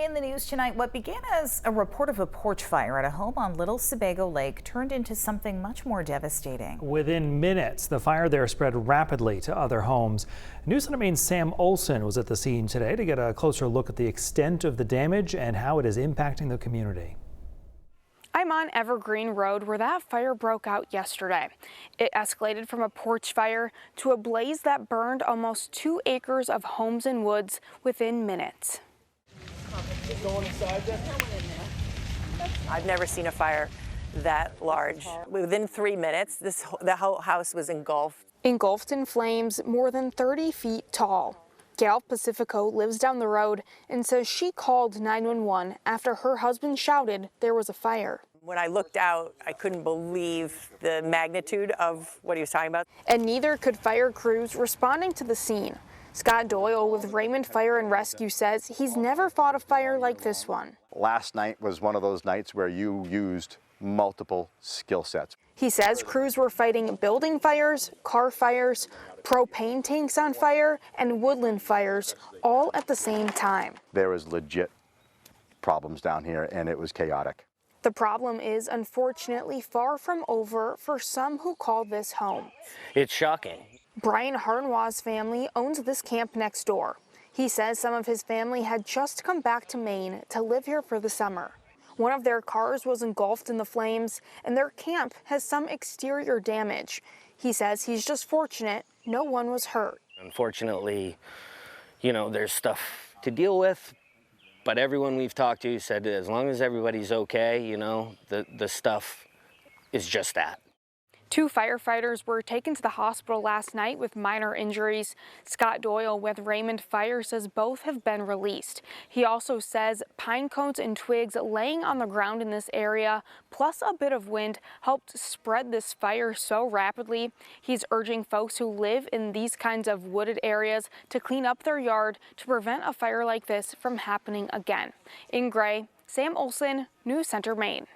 In the news tonight, what began as a report of a porch fire at a home on Little Sebago Lake turned into something much more devastating. Within minutes, the fire there spread rapidly to other homes. News Center Maine's Sam Olson was at the scene today to get a closer look at the extent of the damage and how it is impacting the community. I'm on Evergreen Road where that fire broke out yesterday. It escalated from a porch fire to a blaze that burned almost 2 acres of homes and woods within minutes. I've never seen a fire that large. Within 3 minutes, the whole house was engulfed. Engulfed in flames more than 30 feet tall. Gail Pacifico lives down the road and says she called 911 after her husband shouted there was a fire. When I looked out, I couldn't believe the magnitude of what he was talking about. And neither could fire crews responding to the scene. Scott Doyle with Raymond Fire and Rescue says he's never fought a fire like this one. Last night was one of those nights where you used multiple skill sets. He says crews were fighting building fires, car fires, propane tanks on fire, and woodland fires all at the same time. There was legit problems down here and it was chaotic. The problem is unfortunately far from over for some who call this home. It's shocking. Brian Harnwau's family owns this camp next door. He says some of his family had just come back to Maine to live here for the summer. One of their cars was engulfed in the flames, and their camp has some exterior damage. He says he's just fortunate no one was hurt. Unfortunately, there's stuff to deal with, but everyone we've talked to said as long as everybody's okay, the stuff is just that. 2 firefighters were taken to the hospital last night with minor injuries. Scott Doyle with Raymond Fire says both have been released. He also says pine cones and twigs laying on the ground in this area, plus a bit of wind, helped spread this fire so rapidly. He's urging folks who live in these kinds of wooded areas to clean up their yard to prevent a fire like this from happening again. In Gray, Sam Olson, News Center, Maine.